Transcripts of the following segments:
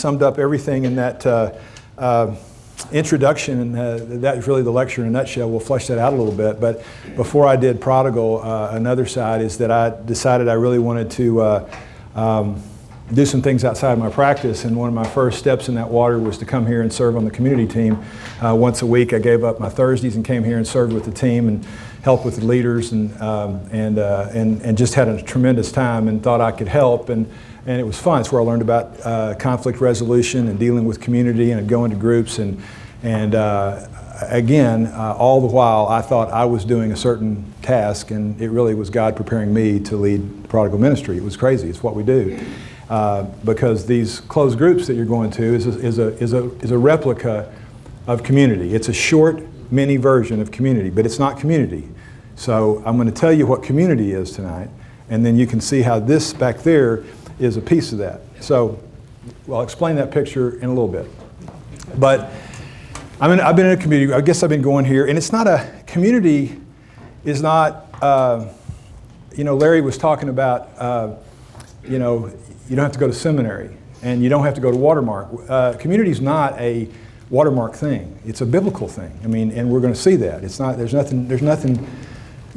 summed up everything in that introduction, and that's really the lecture in a nutshell. We'll flesh that out a little bit. But before I did Prodigal, another side is that I decided I really wanted to do some things outside my practice, and one of my first steps in that water was to come here and serve on the community team. Once a week I gave up my Thursdays and came here and served with the team and helped with the leaders, and just had a tremendous time and thought I could help, and it was fun. It's where I learned about conflict resolution and dealing with community, and I'd go into groups, and again, all the while I thought I was doing a certain task, and it really was God preparing me to lead the Prodigal ministry. It was crazy. It's what we do. Because these closed groups that you're going to is a replica of community. It's a short mini version of community, but it's not community. So I'm going to tell you what community is tonight, and then you can see how this back there is a piece of that. So I'll explain that picture in a little bit. But I've been in a community. I guess I've been going here, and it's not a community. Is not. Larry was talking about. You don't have to go to seminary, and you don't have to go to Watermark. Community is not a Watermark thing. It's a biblical thing. I mean, and we're going to see that. It's not. There's nothing.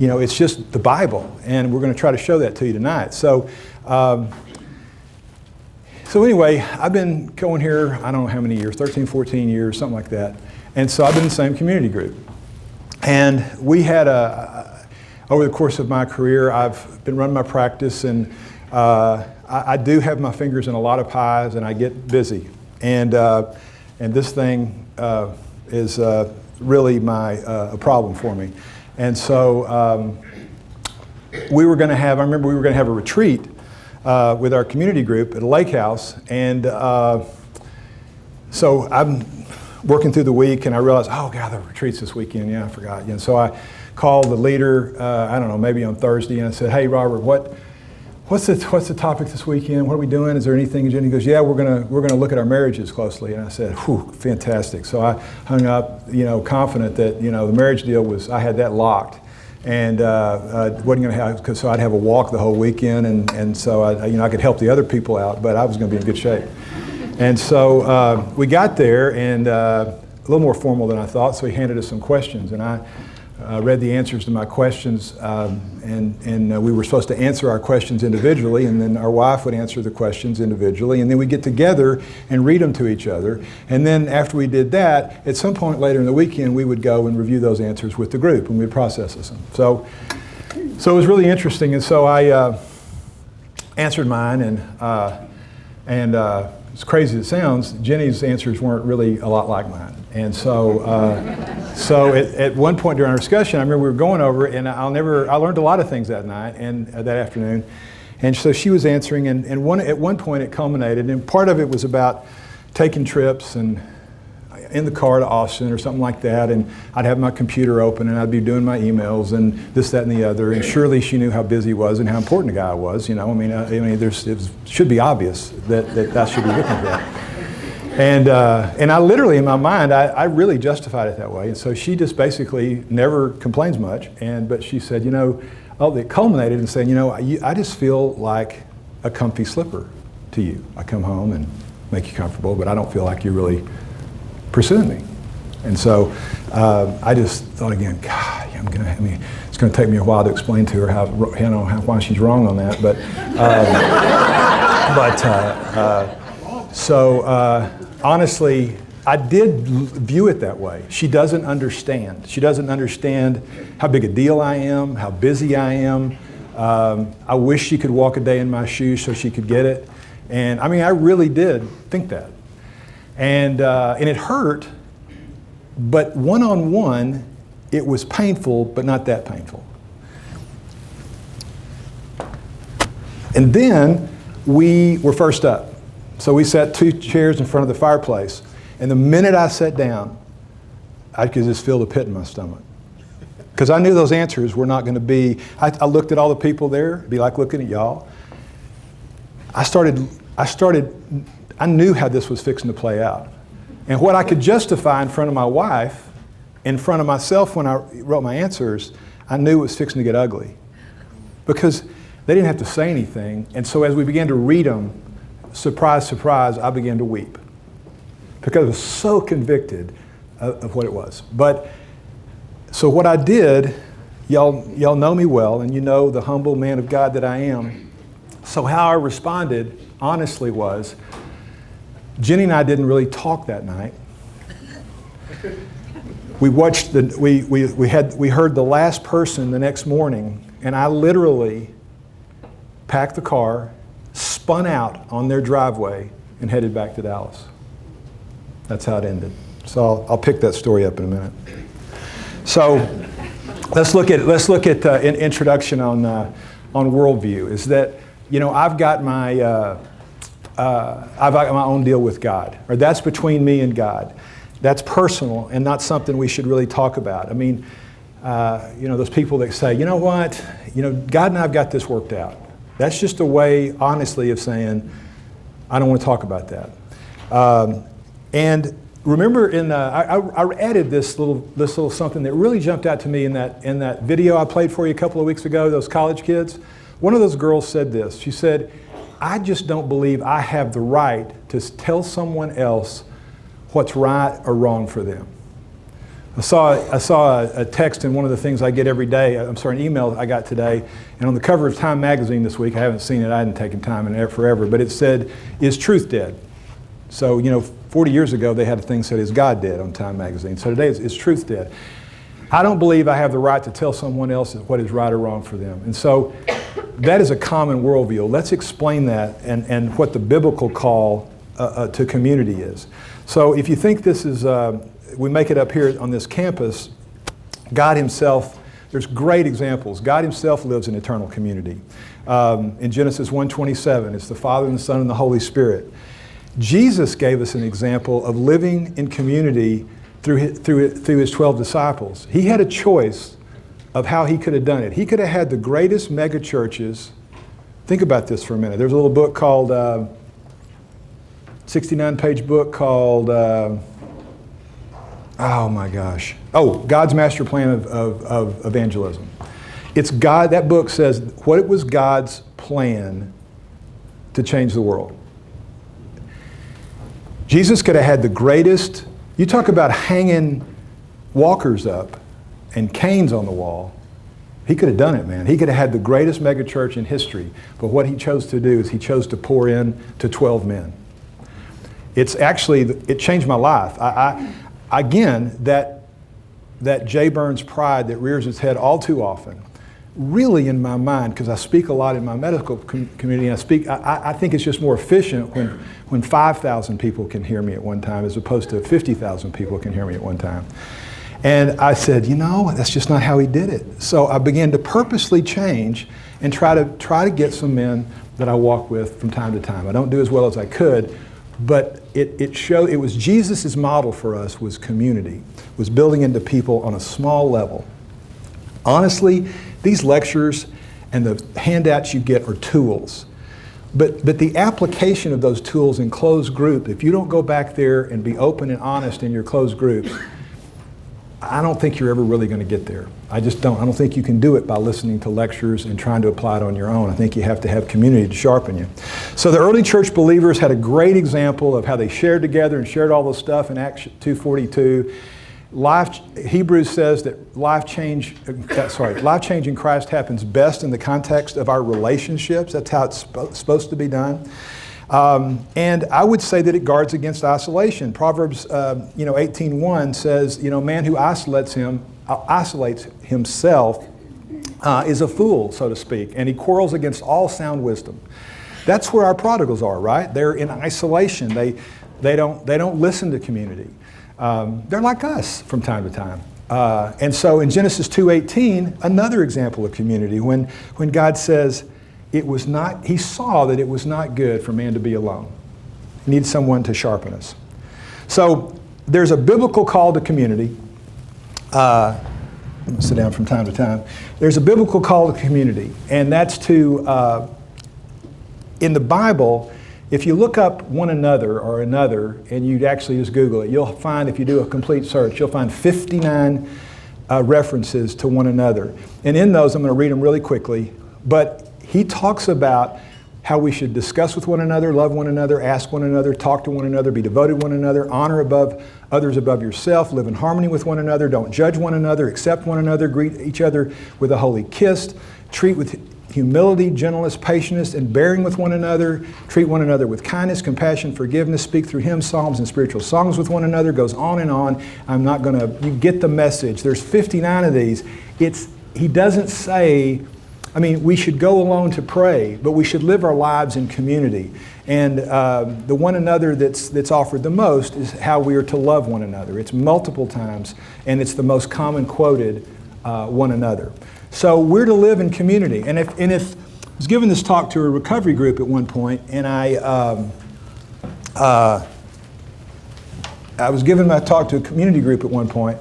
It's just the Bible, and we're going to try to show that to you tonight. So, anyway, I've been going here. I don't know how many years, 13, 14 years, something like that. And so I've been in the same community group, and we had over the course of my career, I've been running my practice, and I do have my fingers in a lot of pies, and I get busy. And this thing is really a problem for me. And so we were going to have, I remember we were going to have a retreat with our community group at a lake house. And so I'm working through the week, and I realized, oh God, the retreat's this weekend. Yeah, I forgot. And so I called the leader, I don't know, maybe on Thursday, and I said, hey, Robert, What's the topic this weekend? What are we doing? Is there anything? And Jenny goes, yeah, we're gonna look at our marriages closely. And I said, whew, fantastic. So I hung up, confident that the marriage deal I had that locked, and wasn't gonna have, so I'd have a walk the whole weekend, and so I could help the other people out, but I was gonna be in good shape. And so we got there, and a little more formal than I thought. So he handed us some questions, and I read the answers to my questions, and we were supposed to answer our questions individually, and then our wife would answer the questions individually, and then we'd get together and read them to each other. And then after we did that, at some point later in the weekend, we would go and review those answers with the group, and we'd process them. So it was really interesting, and so I answered mine, and as crazy as it sounds, Jenny's answers weren't really a lot like mine. And so at one point during our discussion, I remember we were going over it, and I learned a lot of things that night and that afternoon. And so she was answering, and at one point it culminated, and part of it was about taking trips and in the car to Austin or something like that, and I'd have my computer open and I'd be doing my emails and this, that, and the other, and surely she knew how busy he was and how important the guy was. It should be obvious that I should be looking at that. And I literally, in my mind, I really justified it that way. And so she just basically never complains much. But she said, it culminated in saying, I just feel like a comfy slipper to you. I come home and make you comfortable, but I don't feel like you're really pursuing me. And so I just thought again, God, it's going to take me a while to explain to her why she's wrong on that. Honestly, I did view it that way. She doesn't understand. She doesn't understand how big a deal I am, how busy I am. I wish she could walk a day in my shoes so she could get it. And I really did think that. And it hurt, but one-on-one, it was painful, but not that painful. And then we were first up. So we sat 2 chairs in front of the fireplace, and the minute I sat down, I could just feel the pit in my stomach. Because I knew those answers were not going to be, I looked at all the people there, it'd be like looking at y'all. I knew how this was fixing to play out. And what I could justify in front of my wife, in front of myself when I wrote my answers, I knew it was fixing to get ugly. Because they didn't have to say anything, and so as we began to read them, surprise, surprise, I began to weep because I was so convicted of what it was. But so what I did, y'all know me well, and you know the humble man of God that I am. So how I responded, honestly, was Jenny and I didn't really talk that night. We watched we heard the last person the next morning, and I literally packed the car, spun out on their driveway, and headed back to Dallas. That's how it ended. So I'll pick that story up in a minute. So let's look at an introduction on worldview. Is that, you know, I've got my own deal with God, or that's between me and God. That's personal and not something we should really talk about. I mean, you know, those people that say, you know what, you know, God and I've got this worked out. That's just a way, honestly, of saying, I don't want to talk about that. And remember, I added this little something that really jumped out to me in that video I played for you a couple of weeks ago. Those college kids. One of those girls said this. She said, "I just don't believe I have the right to tell someone else what's right or wrong for them." I saw a text in one of the things I get every day. I'm sorry, an email I got today, and on the cover of Time magazine this week, I haven't seen it. I hadn't taken time in it forever, but it said, "Is truth dead?" So, you know, 40 years ago, they had a thing that said, "Is God dead?" on Time magazine. So today, is truth dead? I don't believe I have the right to tell someone else what is right or wrong for them. And so that is a common worldview. Let's explain that and what the biblical call to community is. So if you think this is, we make it up here on this campus, God himself, there's great examples. God himself lives in eternal community. In Genesis 1:27, it's the Father and the Son and the Holy Spirit. Jesus gave us an example of living in community through his 12 disciples. He had a choice of how he could have done it. He could have had the greatest mega churches. Think about this for a minute. There's a little book called, 69-page book called, oh my gosh. Oh, God's Master Plan of Evangelism. It's God, that book says what was God's plan to change the world. Jesus could have had the greatest, you talk about hanging walkers up and canes on the wall. He could have done it, man. He could have had the greatest megachurch in history. But what he chose to do is he chose to pour in to 12 men. It's actually, it changed my life. Again, that Jay Burns pride that rears its head all too often, really in my mind, because I speak a lot in my medical community, and I think it's just more efficient when 5,000 people can hear me at one time as opposed to 50,000 people can hear me at one time. And I said, you know, that's just not how he did it. So I began to purposely change and try to get some men that I walk with from time to time. I don't do as well as I could, but it was Jesus' model for us was community, was building into people on a small level. Honestly, these lectures and the handouts you get are tools. But the application of those tools in closed group, if you don't go back there and be open and honest in your closed groups, I don't think you're ever really going to get there. I just don't. I don't think you can do it by listening to lectures and trying to apply it on your own. I think you have to have community to sharpen you. So the early church believers had a great example of how they shared together and shared all this stuff in Acts 2:42. Hebrews says that life change in Christ happens best in the context of our relationships. That's how it's supposed to be done. And I would say that it guards against isolation. Proverbs 18:1 says, man who isolates himself is a fool, so to speak, and he quarrels against all sound wisdom. That's where our prodigals are, right? They're in isolation. They don't listen to community. They're like us from time to time. And so in Genesis 2:18, another example of community, when God says, he saw that it was not good for man to be alone. He needs someone to sharpen us. So there's a biblical call to community. I'm going to sit down from time to time. There's a biblical call to community, and that's to, in the Bible, if you look up one another or another, and you actually just Google it, you'll find, if you do a complete search, you'll find 59 references to one another. And in those, I'm going to read them really quickly, but he talks about how we should discuss with one another, love one another, ask one another, talk to one another, be devoted to one another, honor others above yourself, live in harmony with one another, don't judge one another, accept one another, greet each other with a holy kiss, treat with humility, gentleness, patience, and bearing with one another, treat one another with kindness, compassion, forgiveness, speak through hymns, psalms, and spiritual songs with one another, goes on and on. I'm not going to, you get the message. There's 59 of these. He doesn't say, we should go alone to pray, but we should live our lives in community. And the one another that's offered the most is how we are to love one another. It's multiple times, and it's the most common quoted one another. So we're to live in community. And if I was giving this talk to a recovery group at one point, and I was giving my talk to a community group at one point,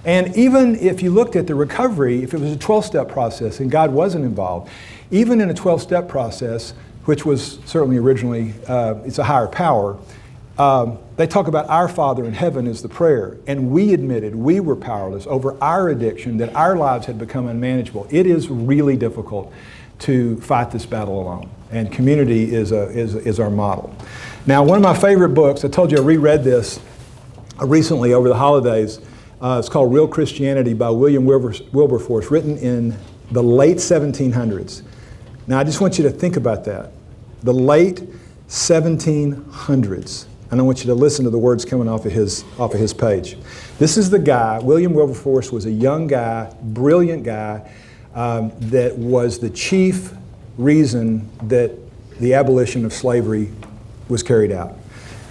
and even if you looked at the recovery, if it was a 12-step process and God wasn't involved, even in a 12-step process, which was certainly originally, it's a higher power, they talk about our Father in heaven as the prayer, and we admitted we were powerless over our addiction, that our lives had become unmanageable. It is really difficult to fight this battle alone, and community is our model. Now, one of my favorite books, I told you I reread this recently over the holidays. It's called Real Christianity by William Wilberforce, written in the late 1700s. Now, I just want you to think about that. The late 1700s. And I want you to listen to the words coming off of his page. This is the guy, William Wilberforce was a young guy, brilliant guy, that was the chief reason that the abolition of slavery was carried out.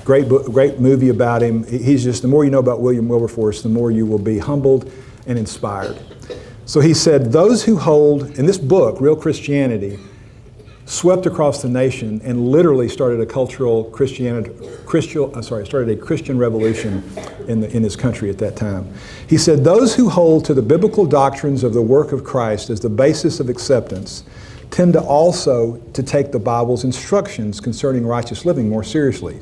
Great book, great movie about him. He's just, the more you know about William Wilberforce, the more you will be humbled and inspired. So he said, those who hold, in this book, Real Christianity, swept across the nation and literally started a started a Christian revolution in his country at that time. He said, those who hold to the biblical doctrines of the work of Christ as the basis of acceptance tend to also to take the Bible's instructions concerning righteous living more seriously.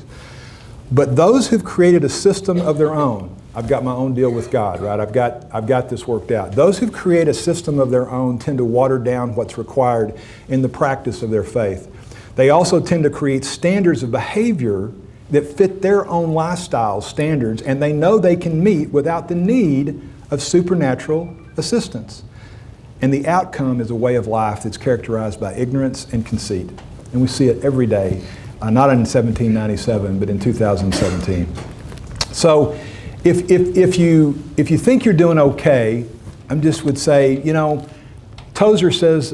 But those who've created a system of their own, I've got my own deal with God, right? I've got this worked out. Those who create a system of their own tend to water down what's required in the practice of their faith. They also tend to create standards of behavior that fit their own lifestyle standards, and they know they can meet without the need of supernatural assistance. And the outcome is a way of life that's characterized by ignorance and conceit. And we see it every day, not in 1797, but in 2017. So, If you think you're doing okay, I just would say, Tozer says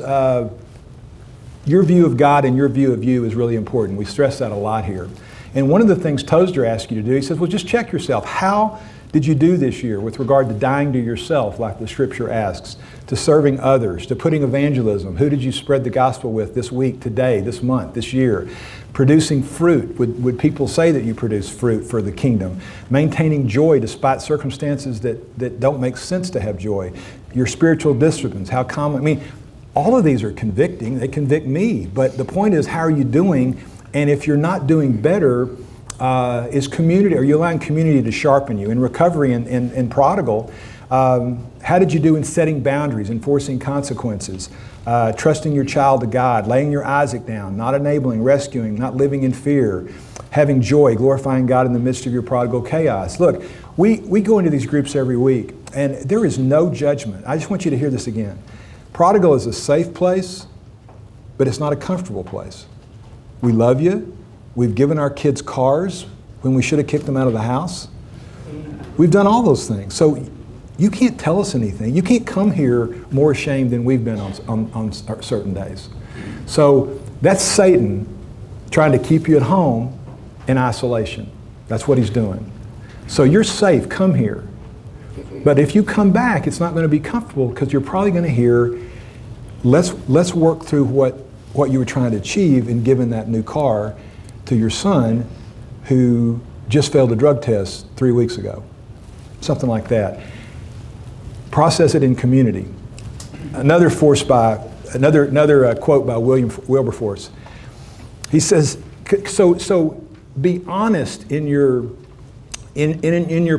your view of God and your view of you is really important. We stress that a lot here. And one of the things Tozer asks you to do, he says, well, just check yourself. How did you do this year with regard to dying to yourself, like the Scripture asks, to serving others, to putting evangelism? Who did you spread the gospel with this week, today, this month, this year? Producing fruit. Would people say that you produce fruit for the kingdom? Maintaining joy despite circumstances that don't make sense to have joy. Your spiritual disciplines, how common, all of these are convicting. They convict me. But the point is, how are you doing? And if you're not doing better, is community, are you allowing community to sharpen you? In recovery and prodigal, how did you do in setting boundaries, enforcing consequences, trusting your child to God, laying your Isaac down, not enabling, rescuing, not living in fear, having joy, glorifying God in the midst of your prodigal chaos? Look, we go into these groups every week, and there is no judgment. I just want you to hear this again. Prodigal is a safe place, but it's not a comfortable place. We love you. We've given our kids cars when we should have kicked them out of the house. We've done all those things. So you can't tell us anything. You can't come here more ashamed than we've been on certain days. So that's Satan trying to keep you at home in isolation. That's what he's doing. So you're safe. Come here. But if you come back, it's not going to be comfortable because you're probably going to hear, let's work through what you were trying to achieve in giving that new car to your son who just failed a drug test 3 weeks ago. Something like that. Process it in community. Another quote by William Wilberforce. He says, so be honest in your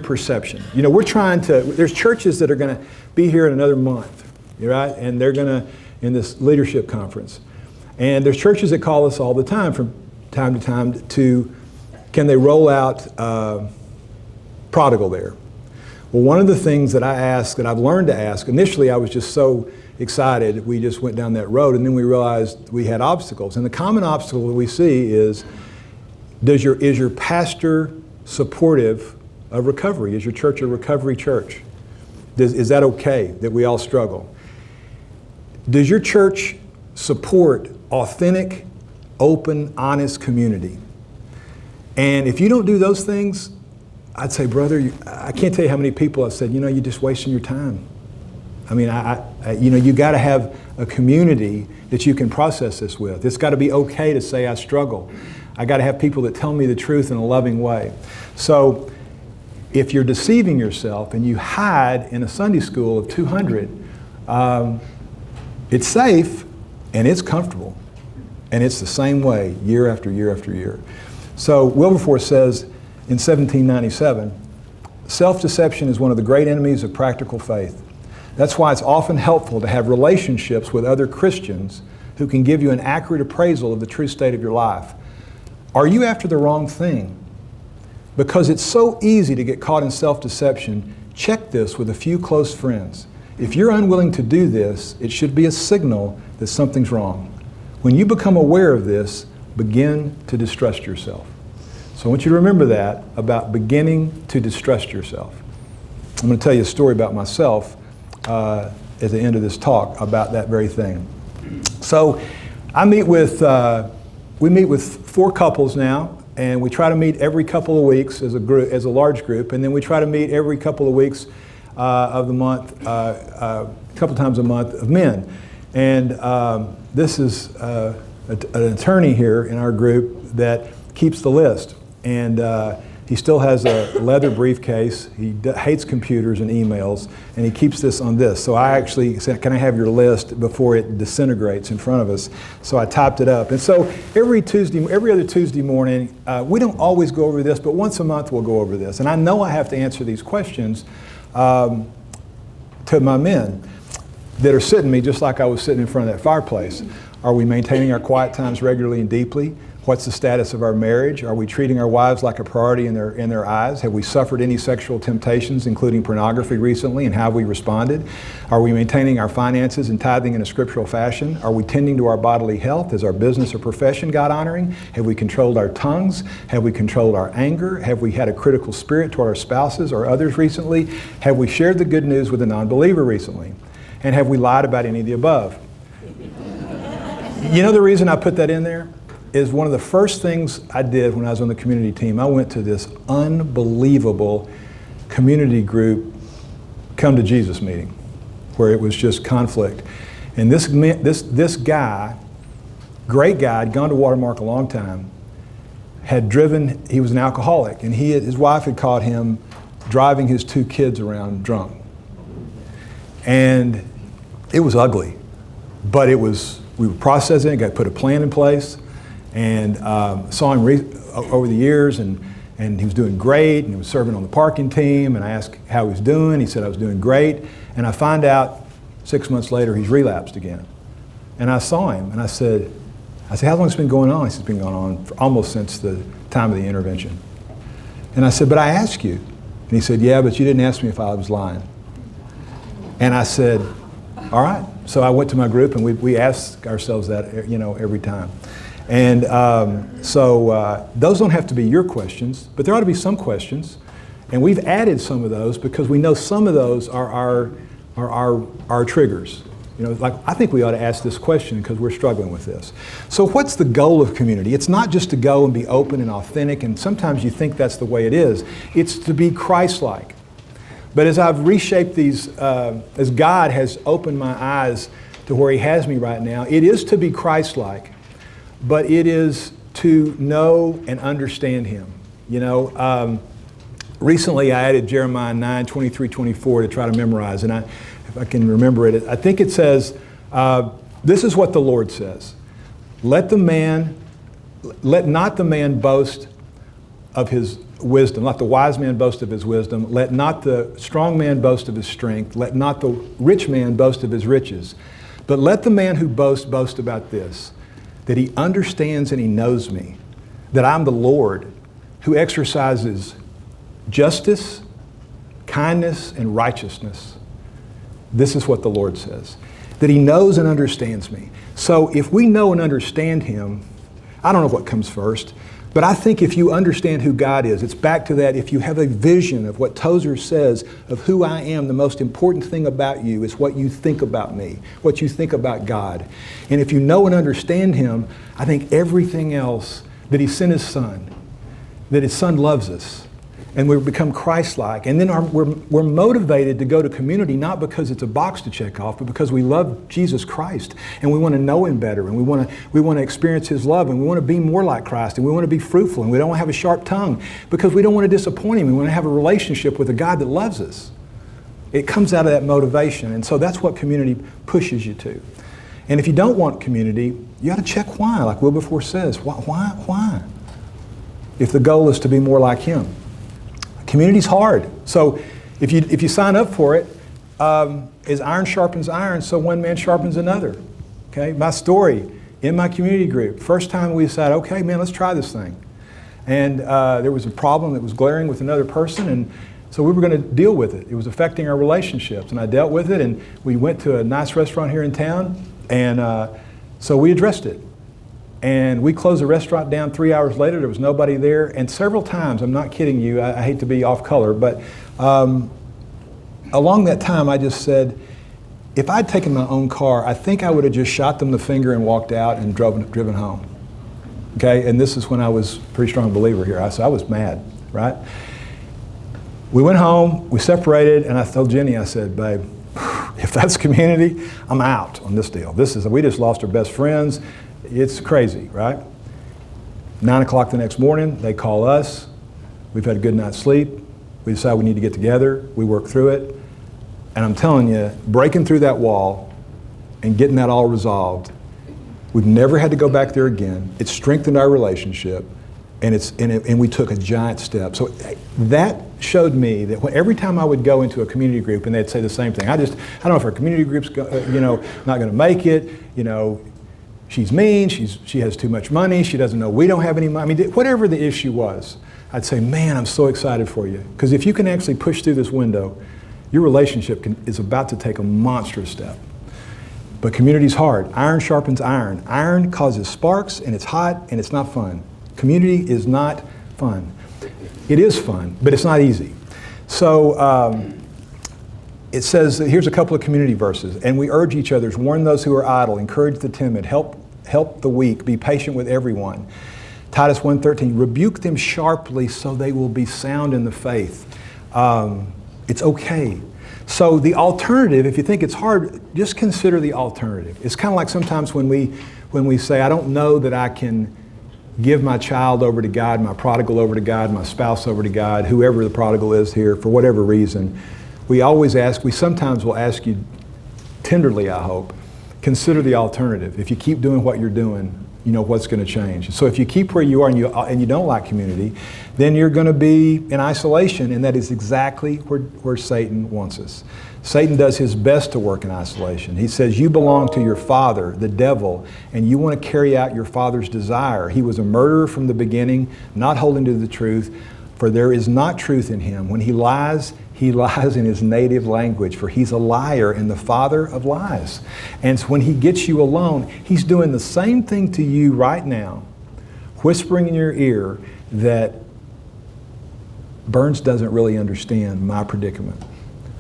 perception. We're trying to, there's churches that are going to be here in another month, right? And they're going to, in this leadership conference. And there's churches that call us all the time from time to time can they roll out Prodigal there? Well, one of the things that I ask, that I've learned to ask, initially I was just so excited, we just went down that road, and then we realized we had obstacles. And the common obstacle that we see is, is your pastor supportive of recovery? Is your church a recovery church? Is that okay that we all struggle? Does your church support authentic, open, honest community? And if you don't do those things, I'd say, brother, I can't tell you how many people have said, you're just wasting your time. I mean, you got to have a community that you can process this with. It's got to be okay to say I struggle. I got to have people that tell me the truth in a loving way. So if you're deceiving yourself and you hide in a Sunday school of 200, it's safe and it's comfortable. And it's the same way year after year after year. So Wilberforce says in 1797, self-deception is one of the great enemies of practical faith. That's why it's often helpful to have relationships with other Christians who can give you an accurate appraisal of the true state of your life. Are you after the wrong thing? Because it's so easy to get caught in self-deception, check this with a few close friends. If you're unwilling to do this, it should be a signal that something's wrong. When you become aware of this, begin to distrust yourself. So I want you to remember that about beginning to distrust yourself. I'm going to tell you a story about myself at the end of this talk about that very thing. So we meet with 4 couples now, and we try to meet every couple of weeks as a group, as a large group, and then we try to meet every couple of weeks of the month, a couple times a month of men. And this is an attorney here in our group that keeps the list, and he still has a leather briefcase. He hates computers and emails, and he keeps this on this. So I actually said, can I have your list before it disintegrates in front of us? So I typed it up. And so every other Tuesday morning, we don't always go over this, but once a month we'll go over this. And I know I have to answer these questions to my men that are sitting me just like I was sitting in front of that fireplace. Are we maintaining our quiet times regularly and deeply? What's the status of our marriage? Are we treating our wives like a priority in their eyes? Have we suffered any sexual temptations, including pornography recently, and how have we responded? Are we maintaining our finances and tithing in a scriptural fashion? Are we tending to our bodily health? Is our business or profession God-honoring? Have we controlled our tongues? Have we controlled our anger? Have we had a critical spirit toward our spouses or others recently? Have we shared the good news with a non-believer recently? And have we lied about any of the above? You know the reason I put that in there? Is one of the first things I did when I was on the community team. I went to this unbelievable community group come to Jesus meeting where it was just conflict. And this guy, great guy, had gone to Watermark a long time, had driven, he was an alcoholic, and his wife had caught him driving his 2 kids around drunk. And it was ugly, but we were processing it, got to put a plan in place. And saw him over the years, and he was doing great, and he was serving on the parking team, and I asked how he was doing. He said I was doing great, and I find out 6 months later he's relapsed again. And I saw him, and I said, how long has it been going on? He said, it's been going on for almost since the time of the intervention. And I said, but I asked you. And he said, yeah, but you didn't ask me if I was lying. And I said, all right. So I went to my group, and we ask ourselves that, every time. And so those don't have to be your questions, but there ought to be some questions. And we've added some of those because we know some of those are our triggers. Like I think we ought to ask this question because we're struggling with this. So what's the goal of community? It's not just to go and be open and authentic, and sometimes you think that's the way it is. It's to be Christ-like. But as I've reshaped these, as God has opened my eyes to where He has me right now, it is to be Christ-like. But it is to know and understand Him. Recently I added Jeremiah 9:23-24 to try to memorize, and if I can remember it, I think it says, this is what the Lord says, let not the man boast of his wisdom, let the wise man boast of his wisdom, let not the strong man boast of his strength, let not the rich man boast of his riches, but let the man who boasts boast about this, that he understands and he knows me, that I'm the Lord who exercises justice, kindness, and righteousness. This is what the Lord says, that he knows and understands me. So if we know and understand him, I don't know what comes first, but I think if you understand who God is, it's back to that. If you have a vision of what Tozer says of who I am, the most important thing about you is what you think about me, what you think about God. And if you know and understand him, I think everything else, that he sent his son, that his son loves us, and we become Christ-like. And then we're motivated to go to community, not because it's a box to check off, but because we love Jesus Christ, and we want to know him better, and we want to experience his love, and we want to be more like Christ, and we want to be fruitful, and we don't want to have a sharp tongue, because we don't want to disappoint him. We want to have a relationship with a God that loves us. It comes out of that motivation, and so that's what community pushes you to. And if you don't want community, you got to check why, like Wilberforce says. Why? If the goal is to be more like him. Community's hard. So if you sign up for it, as iron sharpens iron, so one man sharpens another. Okay, my story in my community group, first time we decided, okay, man, let's try this thing. And there was a problem that was glaring with another person, and so we were going to deal with it. It was affecting our relationships, and I dealt with it, and we went to a nice restaurant here in town, and so we addressed it. And we closed the restaurant down 3 hours later. There was nobody there. And several times, I'm not kidding you, I hate to be off color, but along that time I just said, if I'd taken my own car, I think I would have just shot them the finger and walked out and driven home. Okay, and this is when I was a pretty strong believer here. So I was mad, right? We went home, we separated, and I told Jenny, I said, babe, if that's community, I'm out on this deal. We just lost our best friends. It's crazy, right? 9 o'clock the next morning, they call us. We've had a good night's sleep. We decide we need to get together. We work through it. And I'm telling you, breaking through that wall and getting that all resolved, we've never had to go back there again. It strengthened our relationship, and we took a giant step. So that showed me that every time I would go into a community group and they'd say the same thing, I don't know if our community group's not going to make it, she's mean, she has too much money, she doesn't know we don't have any money. I mean, whatever the issue was, I'd say, man, I'm so excited for you. Because if you can actually push through this window, your relationship is about to take a monstrous step. But community's hard. Iron sharpens iron. Iron causes sparks, and it's hot, and it's not fun. Community is not fun. It is fun, but it's not easy. So it says, here's a couple of community verses. And we urge each other, warn those who are idle, encourage the timid, help the weak, be patient with everyone. Titus 1:13, rebuke them sharply so they will be sound in the faith. It's okay. So the alternative, if you think it's hard, just consider the alternative. It's kind of like sometimes when we say, I don't know that I can give my child over to God, my prodigal over to God, my spouse over to God, whoever the prodigal is here, for whatever reason. We sometimes will ask you tenderly, I hope, consider the alternative. If you keep doing what you're doing, you know what's going to change. So if you keep where you are and you don't like community, then you're going to be in isolation, and that is exactly where Satan wants us. Satan does his best to work in isolation. He says, you belong to your father, the devil, and you want to carry out your father's desire. He was a murderer from the beginning, not holding to the truth, for there is not truth in him. When he lies in his native language, for he's a liar and the father of lies. And so when he gets you alone, he's doing the same thing to you right now, whispering in your ear that Burns doesn't really understand my predicament.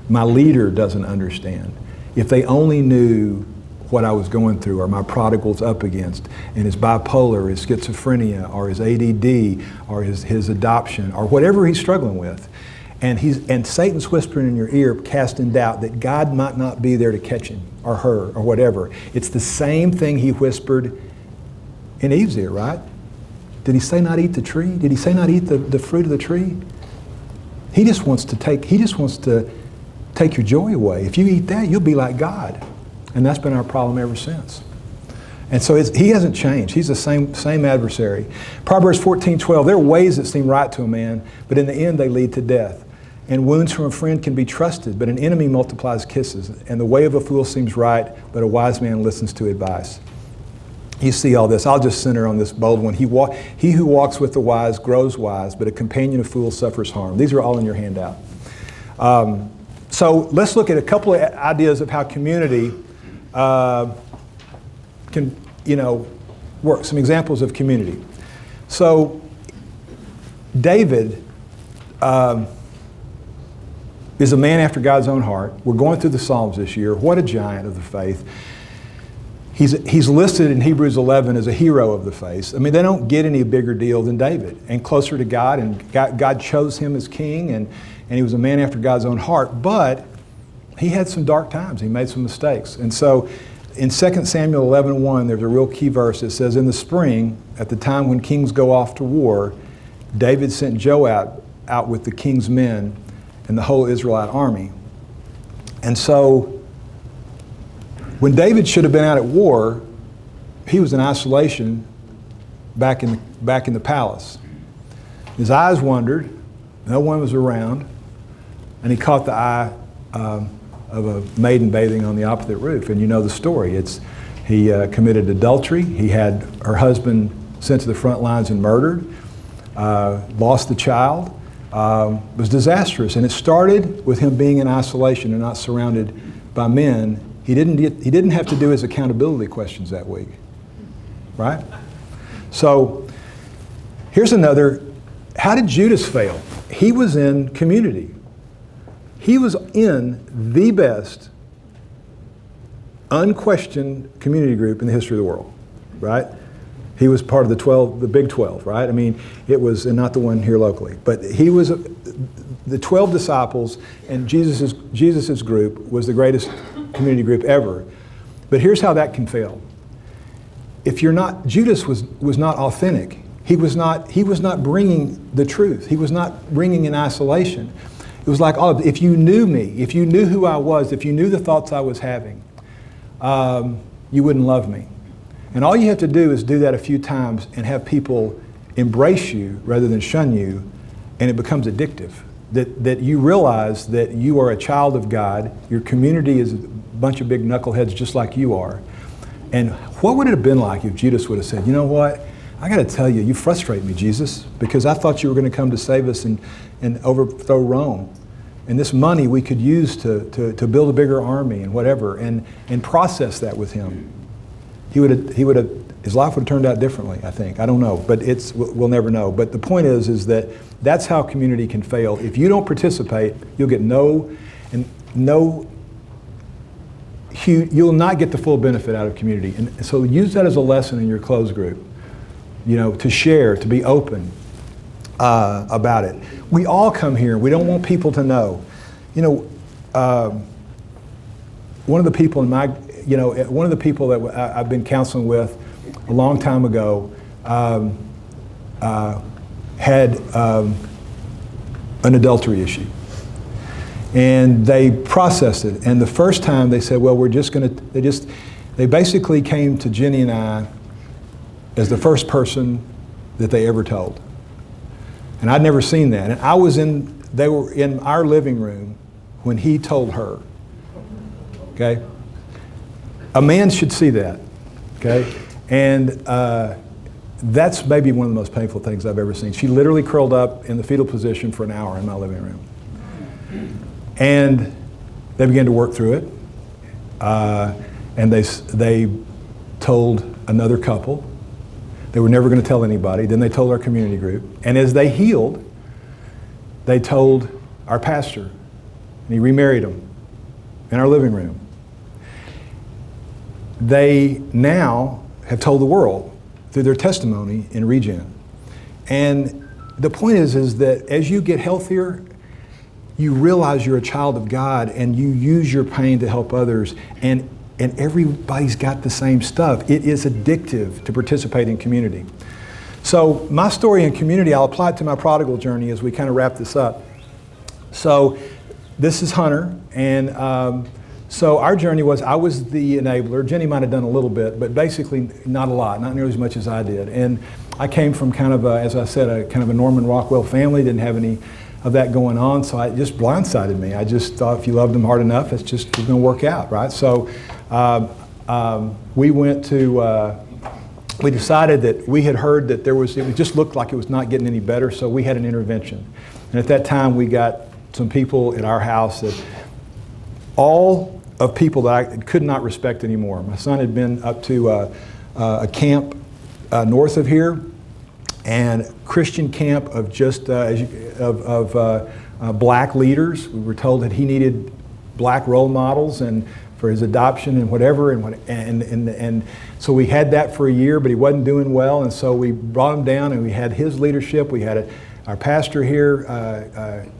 My leader doesn't understand. If they only knew what I was going through, or my prodigal's up against, and his bipolar, his schizophrenia, or his ADD, or his adoption, or whatever he's struggling with. And Satan's whispering in your ear, casting doubt that God might not be there to catch him, or her, or whatever. It's the same thing he whispered in Eve's ear, right? Did he say not eat the tree? Did he say not eat the fruit of the tree? He just wants to take your joy away. If you eat that, you'll be like God. And that's been our problem ever since. And so he hasn't changed. He's the same adversary. Proverbs 14:12, there are ways that seem right to a man, but in the end they lead to death. And wounds from a friend can be trusted, but an enemy multiplies kisses. And the way of a fool seems right, but a wise man listens to advice. You see all this. I'll just center on this bold one. He who walks with the wise grows wise, but a companion of fools suffers harm. These are all in your handout. So let's look at a couple of ideas of how community can, work. Some examples of community. So David is a man after God's own heart. We're going through the Psalms this year. What a giant of the faith. He's listed in Hebrews 11 as a hero of the faith. I mean, they don't get any bigger deal than David, and closer to God, and God chose him as king, and he was a man after God's own heart. But he had some dark times. He made some mistakes. And so in 2 Samuel 11:1, there's a real key verse that says, in the spring, at the time when kings go off to war, David sent Joab out with the king's men and the whole Israelite army. And so when David should have been out at war, he was in isolation back in the palace. His eyes wandered, no one was around, and he caught the eye of a maiden bathing on the opposite roof. And you know the story. He committed adultery. He had her husband sent to the front lines and murdered, lost the child. It was disastrous. And it started with him being in isolation and not surrounded by men. He didn't have to do his accountability questions that week, right? So here's another. How did Judas fail? He was in community. He was in the best, unquestioned community group in the history of the world, right? He was part of the Big 12, right? I mean, it was, and not the one here locally, but he was, the 12 disciples and Jesus's group was the greatest community group ever. But here's how that can fail. Judas was not authentic. He was not bringing the truth. He was not bringing in isolation. It was like, oh, if you knew me, if you knew who I was, if you knew the thoughts I was having, you wouldn't love me. And all you have to do is do that a few times and have people embrace you rather than shun you, and it becomes addictive. That you realize that you are a child of God, your community is a bunch of big knuckleheads just like you are. And what would it have been like if Judas would have said, you know what, I got to tell you, you frustrate me, Jesus, because I thought you were going to come to save us and overthrow Rome. And this money we could use to build a bigger army and whatever, and process that with him. His life would have turned out differently, I think. I don't know, but we'll never know. But the point is that that's how community can fail. If you don't participate, you'll get you'll not get the full benefit out of community. And so use that as a lesson in your closed group, to share, to be open about it. We all come here. We don't want people to know. One of the people that I've been counseling with a long time ago had an adultery issue. And they processed it. And the first time they said, well, they basically came to Jenny and I as the first person that they ever told. And I'd never seen that. And they were in our living room when he told her. Okay? A man should see that. Okay? And that's maybe one of the most painful things I've ever seen. She literally curled up in the fetal position for an hour in my living room. And they began to work through it. And they told another couple. They were never going to tell anybody. Then they told our community group. And as they healed, they told our pastor. And he remarried them in our living room. They now have told the world through their testimony in Regen. And the point is that as you get healthier, you realize you're a child of God and you use your pain to help others, and everybody's got the same stuff. It is addictive to participate in community. So my story in community, I'll apply it to my prodigal journey as we kind of wrap this up. So this is Hunter, and so our journey was, I was the enabler. Jenny might have done a little bit, but basically not a lot, not nearly as much as I did. And I came from kind of as I said, a kind of a Norman Rockwell family, didn't have any of that going on, so it just blindsided me. I just thought if you loved them hard enough, it's going to work out, right? So we went to we decided that we had heard that it just looked like it was not getting any better, so we had an intervention. And at that time, we got some people at our house that all of people that I could not respect anymore. My son had been up to a camp north of here, and Christian camp of just black leaders. We were told that he needed black role models and for his adoption and whatever, and so we had that for a year, but he wasn't doing well, and so we brought him down, and we had his leadership. We had our pastor here,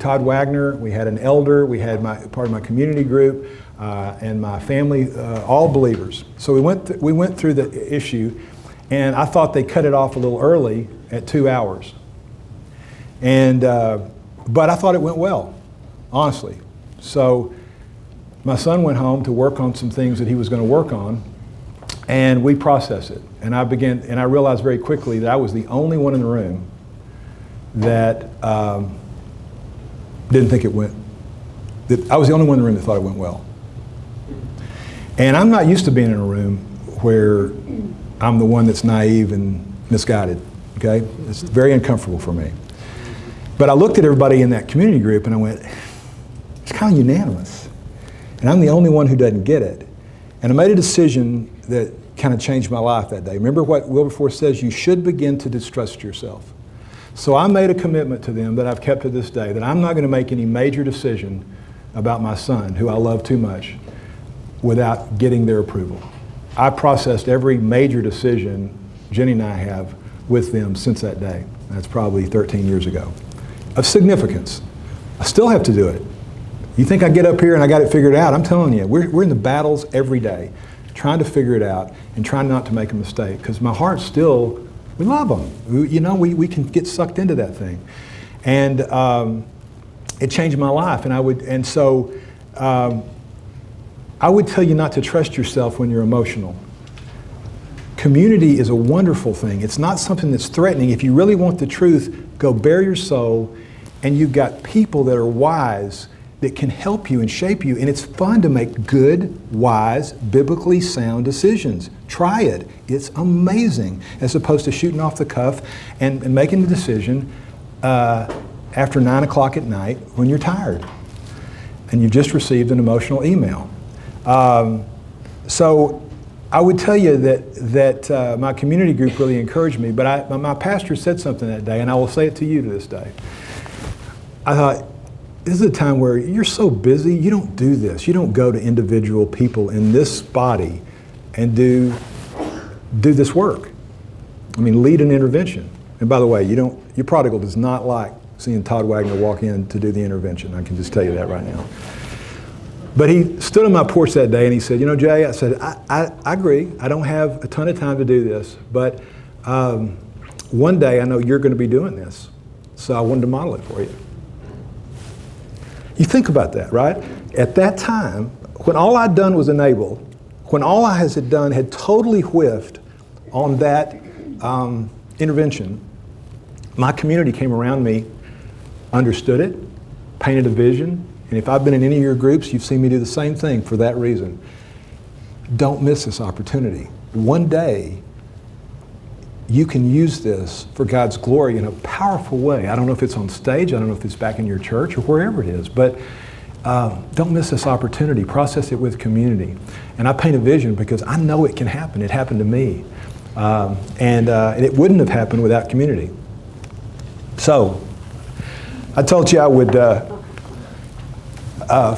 Todd Wagner. We had an elder. We had part of my community group and my family, all believers. So we went through the issue, and I thought they cut it off a little early at 2 hours, but I thought it went well, honestly. So my son went home to work on some things that he was going to work on, and we processed it. And I realized very quickly that I was the only one in the room that didn't think it went, that I was the only one in the room that thought it went well. And I'm not used to being in a room where I'm the one that's naive and misguided, okay? It's very uncomfortable for me. But I looked at everybody in that community group and I went, it's kind of unanimous. And I'm the only one who doesn't get it. And I made a decision that kind of changed my life that day. Remember what Wilberforce says, you should begin to distrust yourself. So I made a commitment to them that I've kept to this day, that I'm not going to make any major decision about my son, who I love too much, without getting their approval. I processed every major decision Jenny and I have with them since that day. That's probably 13 years ago. Of significance. I still have to do it. You think I get up here and I got it figured out? I'm telling you, we're in the battles every day, trying to figure it out and trying not to make a mistake, because my heart still, we love them. We can get sucked into that thing. And it changed my life. And I would tell you not to trust yourself when you're emotional. Community is a wonderful thing. It's not something that's threatening. If you really want the truth, go bare your soul, and you've got people that are wise that can help you and shape you, and it's fun to make good, wise, biblically sound decisions. Try it. It's amazing, as opposed to shooting off the cuff and making a decision after 9 o'clock at night when you're tired and you've just received an emotional email. So I would tell you that my community group really encouraged me, but my pastor said something that day, and I will say it to you to this day. I thought, this is a time where you're so busy, you don't do this. You don't go to individual people in this body and do this work. I mean, lead an intervention. And by the way, your prodigal does not like seeing Todd Wagner walk in to do the intervention. I can just tell you that right now. But he stood on my porch that day and he said, you know, Jay, I said, I agree. I don't have a ton of time to do this, but one day I know you're going to be doing this. So I wanted to model it for you. You think about that, right? At that time, when all I'd done was enable, when all I had done had totally whiffed on that intervention, my community came around me, understood it, painted a vision, and if I've been in any of your groups, you've seen me do the same thing for that reason. Don't miss this opportunity. One day, you can use this for God's glory in a powerful way. I don't know if it's on stage, I don't know if it's back in your church or wherever it is, but don't miss this opportunity. Process it with community. And I paint a vision because I know it can happen. It happened to me. And it wouldn't have happened without community. So, I told you I would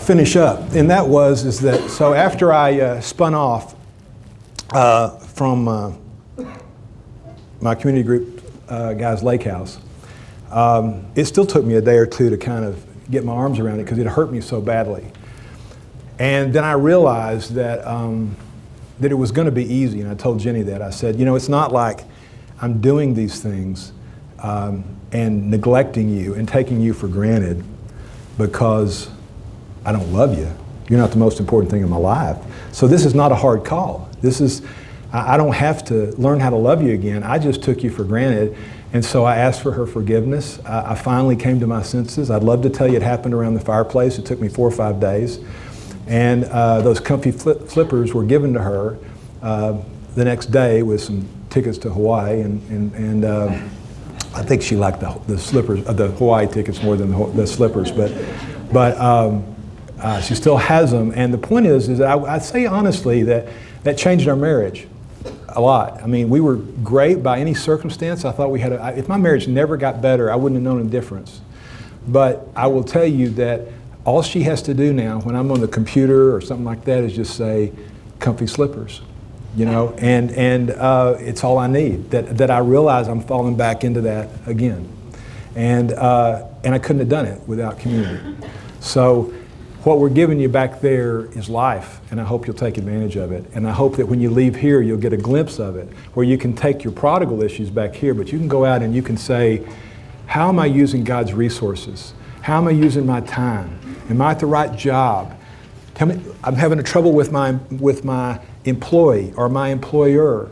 finish up. And that is that, so after I spun off from my community group guy's lake house, it still took me a day or two to kind of get my arms around it because it hurt me so badly. And then I realized that it was going to be easy, and I told Jenny that. I said, you know, it's not like I'm doing these things and neglecting you and taking you for granted because I don't love you. You're not the most important thing in my life. So this is not a hard call. I don't have to learn how to love you again. I just took you for granted. And so I asked for her forgiveness. I finally came to my senses. I'd love to tell you it happened around the fireplace. It took me 4 or 5 days. And those comfy flippers were given to her the next day with some tickets to Hawaii, and I think she liked the slippers, the Hawaii tickets more than the slippers, but she still has them. And the point is that I say honestly that changed our marriage a lot. I mean, we were great by any circumstance. I thought we had if my marriage never got better, I wouldn't have known a difference. But I will tell you that all she has to do now, when I'm on the computer or something like that, is just say, comfy slippers, you know, and it's all I need. That I realize I'm falling back into that again, and I couldn't have done it without community. So what we're giving you back there is life, and I hope you'll take advantage of it. And I hope that when you leave here, you'll get a glimpse of it, where you can take your prodigal issues back here, but you can go out and you can say, how am I using God's resources? How am I using my time? Am I at the right job? Tell me, I'm having trouble with my employee or my employer.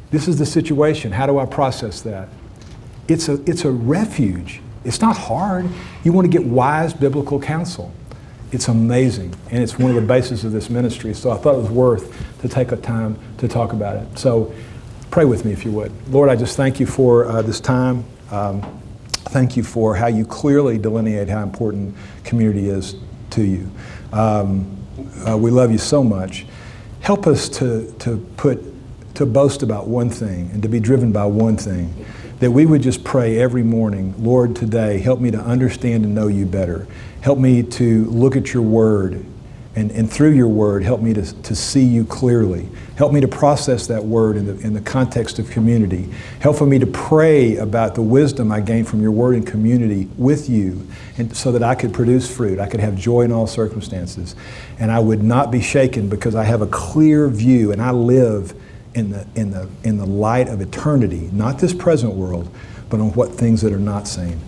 This is the situation. How do I process that? It's a refuge. It's not hard. You want to get wise biblical counsel. It's amazing, and it's one of the bases of this ministry. So I thought it was worth to take a time to talk about it. So pray with me if you would. Lord, I just thank you for this time. Thank you for how you clearly delineate how important community is to you. We love you so much. Help us to boast about one thing and to be driven by one thing. That we would just pray every morning, Lord, today, help me to understand and know you better. Help me to look at your word, and through your word, help me to see you clearly. Help me to process that word in the context of community. Help for me to pray about the wisdom I gained from your word and community with you, and so that I could produce fruit. I could have joy in all circumstances. And I would not be shaken because I have a clear view, and I live in the light of eternity, not this present world, but on what things that are not seen,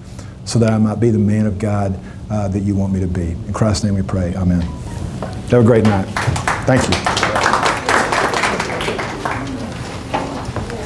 so that I might be the man of God that you want me to be. In Christ's name we pray, amen. Have a great night. Thank you.